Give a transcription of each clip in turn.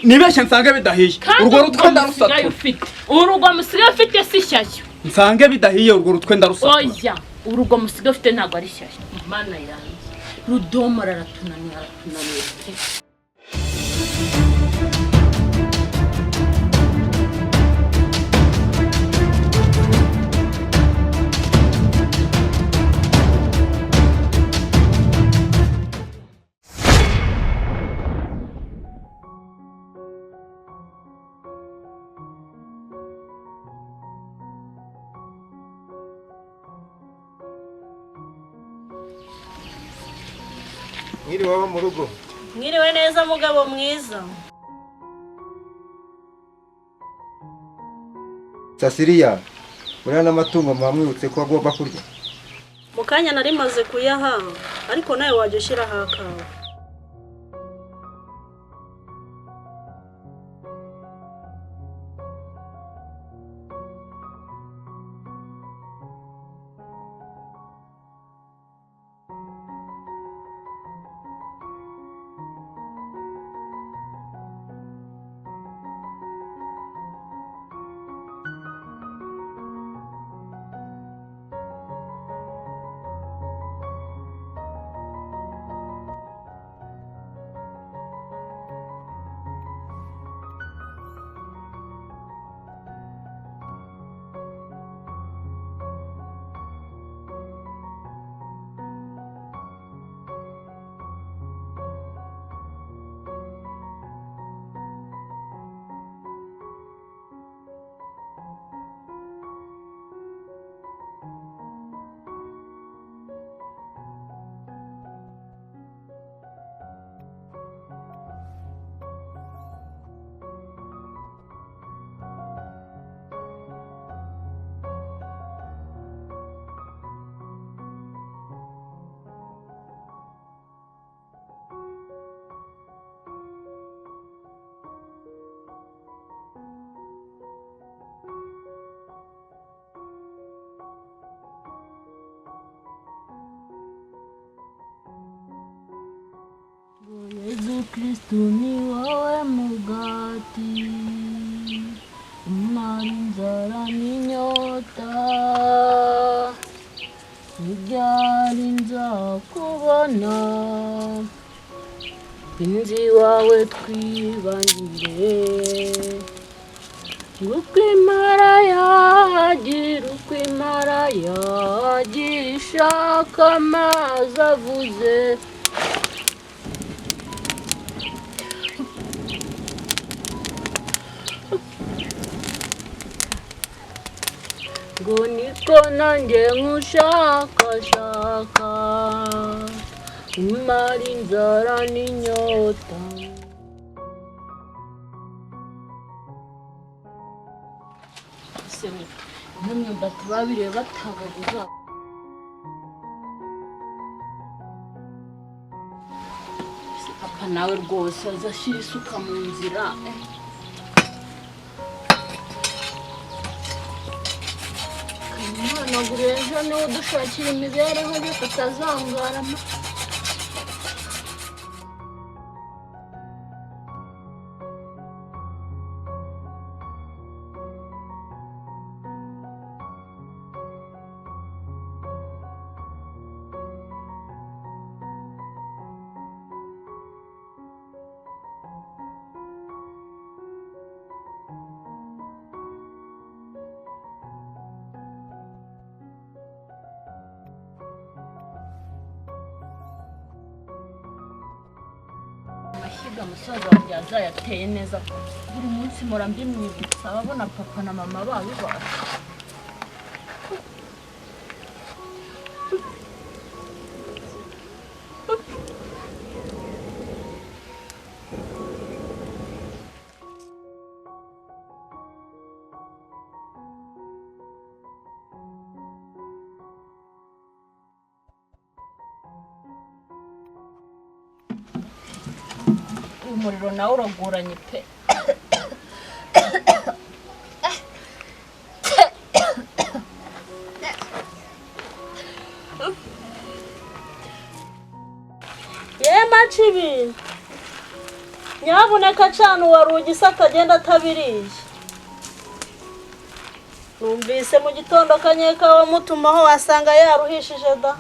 nibeshye nsange bidahiye urwo rutwe ndarusatu urugo musiga ufite si shyashya nsange bidahiye urwo rutwe ndarusatu oya urugo musiga ufite ntago ari shyashya mana yanjye Rudomoro aratunaniye Mwiriwe waba mu rugo. Mwiriwe neza mugabo mwiza. Sasiriya, uriya n'amatungo mwamwibutse ko agomba kurya. Mukanya nari maze kuyaha, ariko nawe waje ushira hakawe. Yesu Kristo ni wawe mugati umara inzara n'inyota ntibyari nzakubona inzi wawe twibanire uko imara yagira ishaka amazi avuze ngo niko nanjye nkushakashaka umara inzara n'inyota n'imyumbati babiriye batagaguza papa nawe rwose azashyira isuka mu nzira nagura ejo niwe udushakira imibereho yo tutazangaramo amashyiga musaza wanjye yazayateye neza buri munsi mpora mbimwibutsa ababona papa na mama babibara umuriro nawe uragoranye pe yema chibi nyabuneka cana uwa rugi se atagenda atabiriye. Numvise mu gitondo kanyeka wamutumaho wasanga yaruhishije da.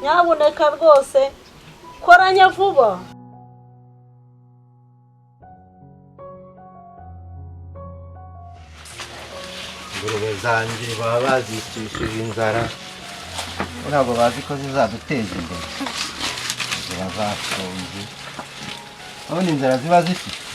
Nyabuneka rwose koranya vuba. ingurube zanjye baba bazicishije inzara ntabwo bazi ko zizaduteza imbere ziba zasonze urabona inzara ziba zifite.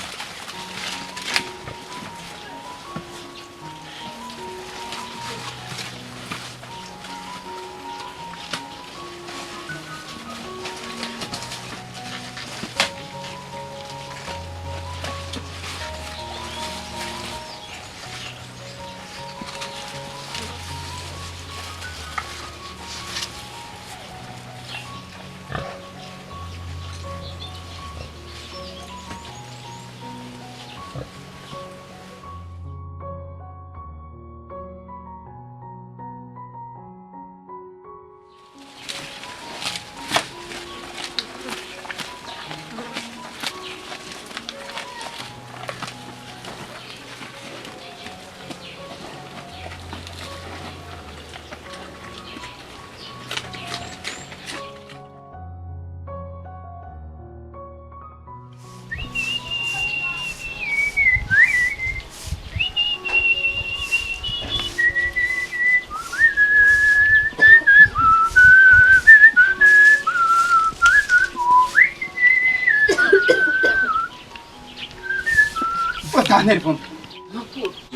telefone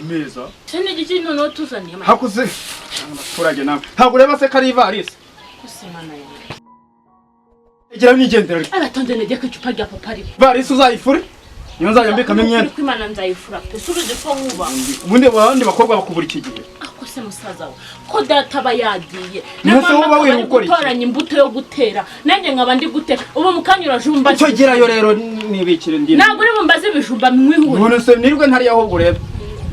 meza cyane igice none tuzaniye hakuze abaturage nawe ntabwo ureba se kari ivarisi kusimana yawe igira nigendera aratonde nejye ku icupa rya papa ari varisi uzayifure niyo nzayambikamo imyenda kuri Imana nzayifura pe subize ko nkuba ubundi abandi bakobwa bakubura iki gihe ako se musaza we ko data aba yagiye Nese uba wiri gukora iki gutoranya imbuto yo gutera nanjye nkaba ndi gutera ubu mukanyura jumba cyo girayo rero nibikire ndina ntabwo uri bumbaze ibijumba mwihuye none se nirwe ntari yaho urebe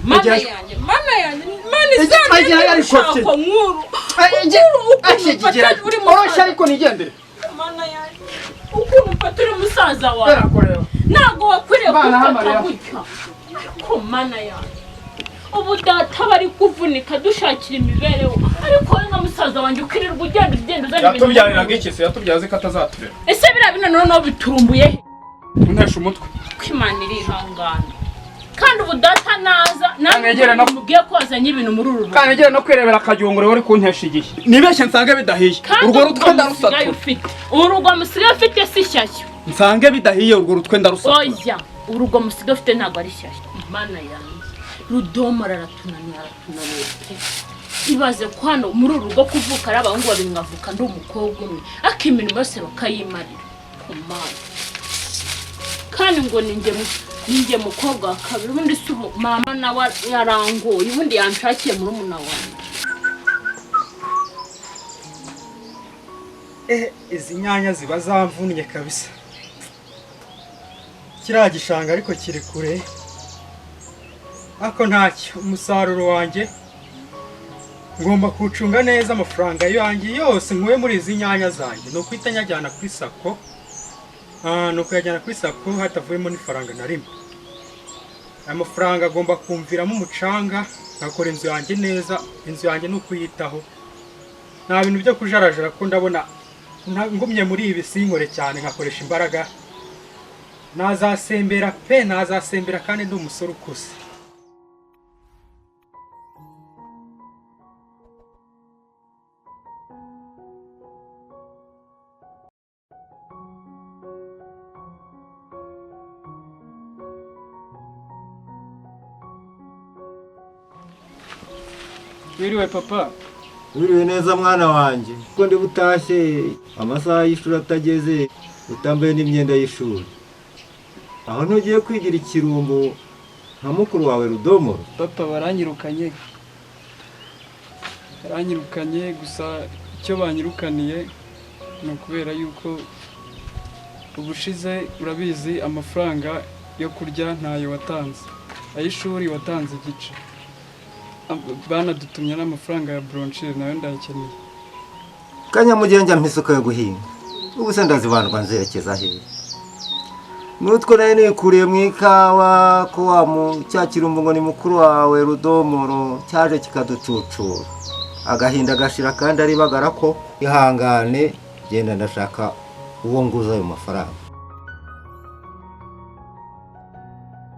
mana yanjye mani agira yari kopye ko nkuru agigira orosha ariko nigendere mana yanjye ukuntu mfata uri musaza wawe ntabwo wakwiriye gufata gutya ko mana yanjye ubu data bari kuvunika dushakira imibereho ariko we nka musaza wanjye ukirirwa ugenda uzana ibintu yatubyariraga iki se yatubyaze ko atazaturera ese biriya bino noneho biturumbuye he untesha umutwe kwimana irihangana kandi ubu data naza Kanegera no mubwiye ko wazanye ibintu muri uru rugo kanegera no kwirebera akajyungure wari kuntesha igihe nibeshye nsange bidahiye urwo rutwe ndarusatura urugo musigaye ufite si shyashya nsange bidahiye urwo rutwe ndarusatura oya urugo musigaye ufite ntabwo ari shyashya mana yanjye Rudomoro aratunaniye pe ibaze ko hano muri uru rugo kuvuka ari abahungu babiri nkavuka ndi umukobwa umwe ariko imirimo yose bakayimarira ku mana kandi ngo ninjye mukobwa wa kabiri ubundi si ubu mama nawe yarangoye ubundi yanshakiye muri umuna wanjye izi nyanya ziba zamvunnye kabisa kiriya gishanga ariko kiri kure ako ntacyo umusaruro wanjye ngomba kuwucunga neza amafaranga yanjye yose nkuye muri izi nyanya zanjye ni ukwita nyajyana kuri sako ni ukuyajyana kuri sako hatavuyemo n'ifaranga na rimwe aya mafaranga agomba kumviramo umucanga ngakora inzu yanjye neza inzu yanjye ni ukuyitaho nta bintu byo kujarajara ko ndabona ngumye muri ibi sinkore cyane nkakoresha imbaraga nazasembera pe nazasembera kandi ndi umusore ukuze wiriwe papa wiriwe neza mwana wanjye kuko ndi butashye amasaha y'ishuri atageze utambaye n'imyenda y'ishuri aho ntugiye kwigira ikirumbo nka mukuru wawe Rudomoro papa baranyirukanye gusa icyo banyirukaniye ni ukubera yuko ubushize urabizi amafaranga yo kurya ntayo watanze ay'ishuri watanze igice banadutumye n'amafaranga ya bronchire nayo ndayikeneye kanyamugenge mpisuka yo guhinga ubu se ndazibandwa nzerekeza hehe n'utwo nari nikuriye mu ikawa ko cya kirumbo ngo ni mukuru wawe Rudomoro cyaje kikaducucura agahinda gashira kandi ari bagara ko ihangane genda ndashaka uwo nguza ayo mafaranga.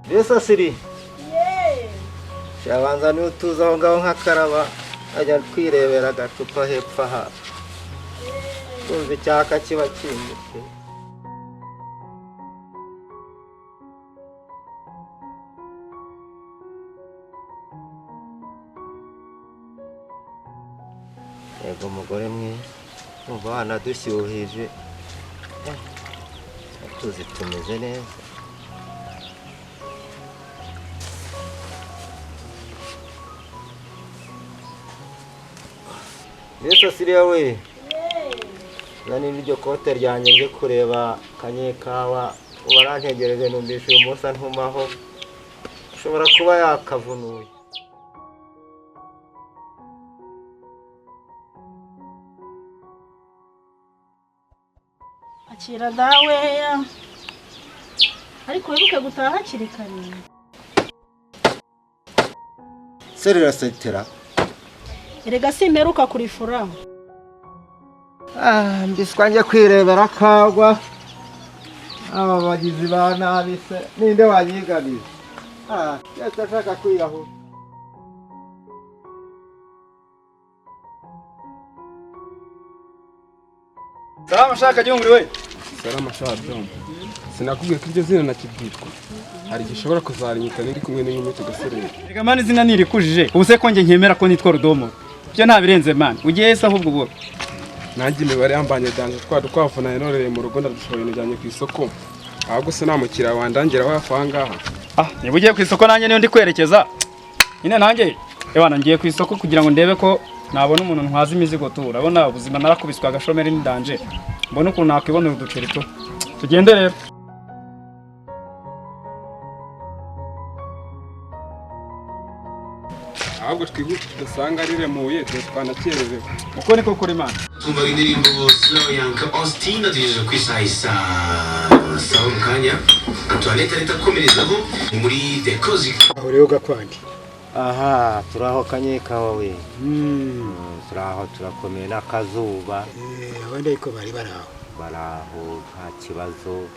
Mbese siri shabanza niyo tuza aho ngaho nk'akaraba ajya kwirebera agacupa hepfo aha kumva icyaka kiba kimbitse. Yego umugore mwiza umva wanadushyuhije tuzi tumeze neza. Mbese siriya we nani n'iryo kote ryanjye nje kureba kanyekawa warantegereje numvise uyu munsi ntumaho ushobora kuba yakavunuye. akira dawe ariko wibuke gutaha hakiri kare. Serera setera erega simperuka kuri fura. mbiswa njye kwirebera kagwa aba bagizi ba nabi se ninde wanyiganiza yose ashaka kwiyahura. Salama shaka Gihunguri we. Salama shaka. Sinakubwiye ko iryo zina nakibwitwa. Hari gishobora kuzarinyita ndi kumwe n'inkumi tugaserera. Rega mani izina nirikujije. Ubuse ko nge nkemera ko nitwa Rudomoro. Byo ntabirenze mani. Ugiye se ahubwo ubwo. Nanjye imibare yambanye danje twavuna norereye mu rugo ndadushoboye njyanye ku isoko. Ahubwo se namukira wandangira wafangaha. Niba ugiye ku isoko nanjye niyo ndi kwerekeza. Nyine nanjye ebana ngiye ku isoko kugira ngo ndebe ko nabona umuntu ntwaza imizigo tu. Urabona ubuzima narakubiswa agashomeri ni danje. Mbona ukuntu nakwibonera uduceri tu. Tugende rero. Ahubwo twihute dusanga riremuye twanakererewe. Uko niko kuri Imana. Tumva indirimbo Slow Yanka Austin ategereje kwisahisa sawa mukanya Antoinette arita komerezaho muri The Cozy. Aho rero gakwandi. Aha turaho kanyekawa we. Turaho turakomeye n'akazuba. Abandi ariko bari baraho. Baraho nta kibazo.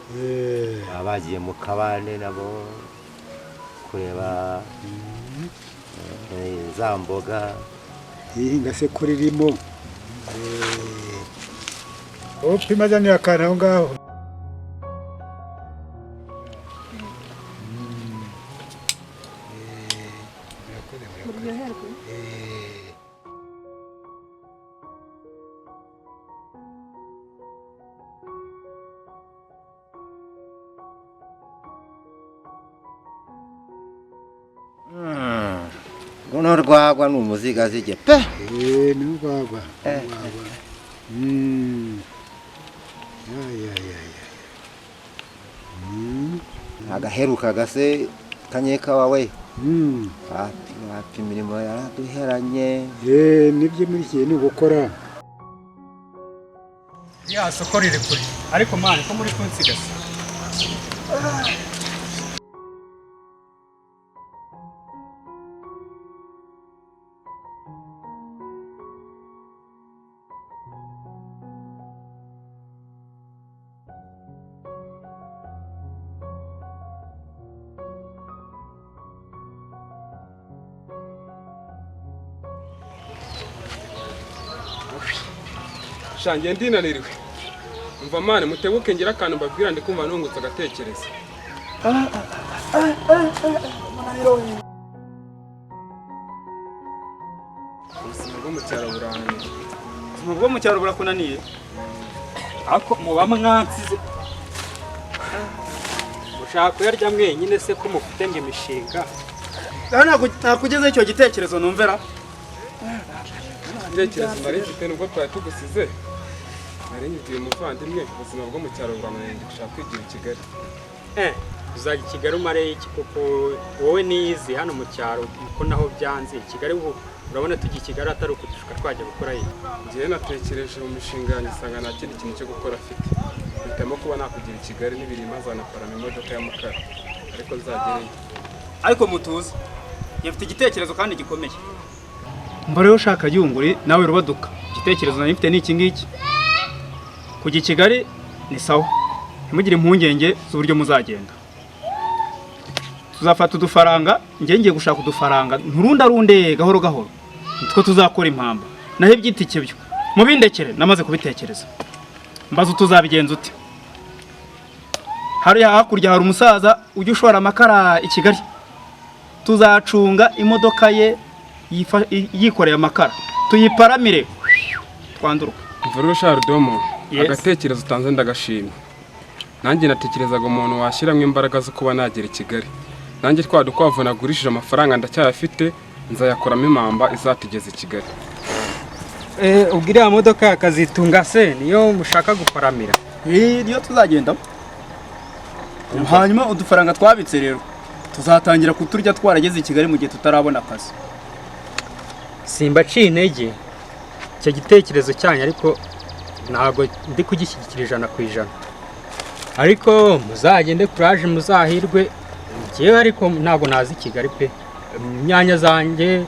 Abagiye mu kabane nabo kureba za mboga ngase kuri rimo opimazanira akantu aho ngaho. Runo rwagwa ni umuzigazige pe. N'urwagwa. Agaheruka gase kanyekawa we. Hafi imirimo yaraduheranye. Nibyo muri kiye ni gukora. Ya soko riri kuri. Ariko mani ko muri kunsigasa. Shange ndinaniriwe. Umva mane mutebuke ngira akantu mbabwira ndi kumva nungutse agatekereza. Ubuzima bwo mu cyaro buranye. Ubuzima bwo mu cyaro burakunaniye. Ako muba mwansize. Ushaka kuyarya mwenyine se ko mufite nge mishinga. Nakugeze icyo gitekerezo numvera. Igitekerezo nari mfite nubwo twari tugusize. Nari nyituye umuvandimwe ubuzima bwo mu cyaro buranye ndashaka kwigira i Kigali. Uzajya i Kigali umare iki kuko wowe niyizi hano mu cyaro ko naho byanze i Kigali ubu urabona tujya i Kigali atari ukudushuka twajya gukora iyi. Ngiye natekereje mu mishinga yanjye nsanga nta kindi kintu cyo gukora afite. mpitamo kuba nakugira i Kigali n'ibirimo azanaparama imodoka ya mukara ariko nzagereyo. ariko mutuze yafite igitekerezo kandi gikomeye. Mba rero ushaka yunguri nawe rubaduka, igitekerezo nari mfite ni iki ngiki. Kujya i Kigali ni sawa, ntimugire impungenge z'uburyo muzagenda. Tuzafata udufaranga, ngiye gushaka udufaranga nturundarunde gahoro gahoro, nitwo tuzakora impamba. Naho ibyitike byo mubindekere, namaze kubitekereza. Mbaza tuzabigenza ute? Hari hakurya hari umusaza ujya ushora amakara i Kigali, tuzacunga imodoka ye yikoreye amakara tuyiparamire twanduruka. Mvururu sha Rudomoro, agatekerezo utanze ndagashima. Nanjye natekerezaga umuntu washyiramo imbaraga zo kuba nagera i Kigali. Nanjye twadukwavu nagurishije amafaranga ndacyafite, nzayakoramo impamba izatugeza i Kigali. Ubwira modoka akazitunga se niyo mushaka guparamira. Niyo tuzagenda. Hanyuma udufaranga twabitse rero tuzatangira kuturya twarageze i Kigali mu gihe tutarabona akazi. Simba intege icyo gitekerezo cyanyu, ariko ntabwo ndi kugishyigikira 100%. Ariko muzagende courage, muzahirwe. Njyewe ariko ntabwo nazi Kigali pe. Imyanya zanjye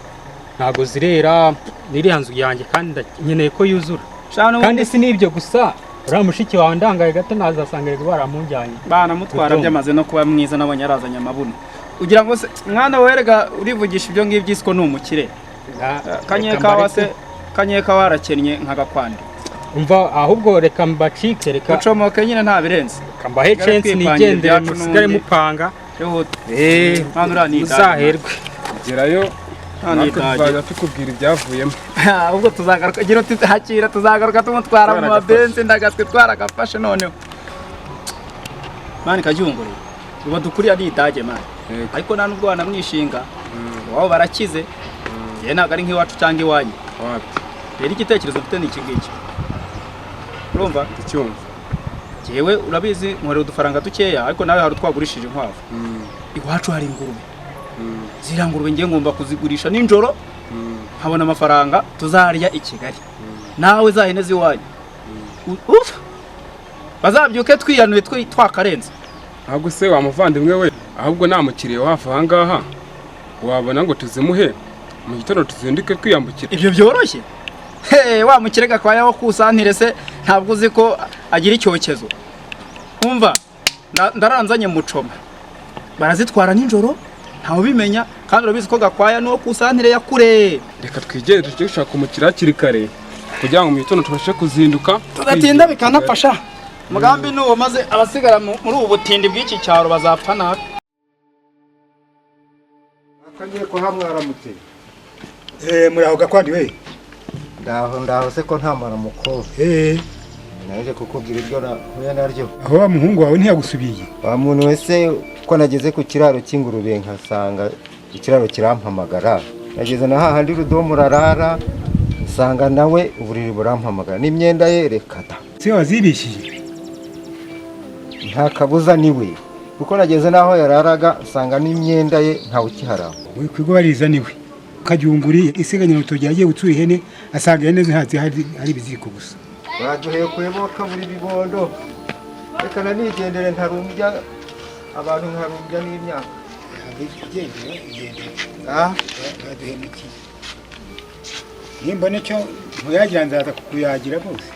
ntabwo zirera, niriya nzu yanjye kandi nkeneye ko yuzura. Kandi si nibyo gusa, uriya mushiki wawe ndangaye gato nazasangerwa baramujyanye. Bana mutwara byamaze no kuba mwiza nabonye arazanye amabuno. Ugira ngo se mwana werega urivugisha ibyo ngibyo isiko ni umukire. Kanyeka warakennye nkagakwandi. Umva ahubwo reka mbacike, reka ucomoke nyine nta birenze. Kambahe chance nigendere musigare mupanga. Hano uzaherwe. Gerayo ntazaga tukubwira ibyavuyemo. Ahubwo tuzagaruka gira uti hakira, tuzagaruka tumutwara mu mabenzi ndagatwe twaragafashe noneho. Mani kajyungure. Uba dukuriya ni idage mani. Ariko nta nubwo wanamwishinga. Wao barakize. Ye ntago ari nk'iwacu cyangwa iwanyu. Wapi. Rero igitekerezo mfite ni iki ngiki. Urumva? Icyumva. Jewe urabizi nkorera udufaranga dukeya, ariko nawe hari twagurishije inkwavu. Iwacu hari ingurube. Zira ngurube ngiye ngomba kuzigurisha ninjoro. Nkabona amafaranga tuzarya i Kigali. Nawe zahene ziwanyu. Bazabyuke twiyanuye twakarenze. Ahubwo se wamuvandimwe we, ahubwo namukiriye wafa ahangaha. Wabona ngo tuzimuhe mu gitondo tuzindike twiyambukira. Ibyo byoroshye. Wa mukirega kwa yaho kusantire se ntabwo uzi ko agira icyokezo. Umva ndaranzanye mucoma. Barazitwara ninjoro ntawe bimenya, kandi urabizi ko gakwaya no kusantire yakure. Reka twigere tujye gushaka umukira hakiri kare kugira ngo mu gitondo tubashe kuzinduka. Tugatinda bikanafasha. Mugambi nuwo maze abasigara muri ubu butindi bw'iki cyaro bazapfa nabi. Akagiye ko hamwaramutse. Muri aho gakwandi we. Ndaho se ko ntamara mukoro. Naje kukubwira ibyo nahuye naryo. Aho wa muhungu wawe ntiyagusubiye. Wa muntu wese ko nageze ku kiraro cy'ingurube nkasanga ikiraro kirampamagara. Nageze na hahandi Rudomoro arara, nsanga nawe uburiri burampamagara n'imyenda yerekata. Se wazibishije. Nta kabuza niwe. Kuko nageze naho yararaga nsanga n'imyenda ye ntawe ukiharaba. We kwigwariza niwe. Kajyunguri isiganya rutogi yagiye gutsura ihene, asanga ihene zihazi hari biziko gusa. Baduheye kweboka muri bibondo. Reka nigendere ntarumbya abantu nkarumbya n'imyaka. Baduhemiki. Nimba nicyo ntuyagira nzaza kukuyagira bose.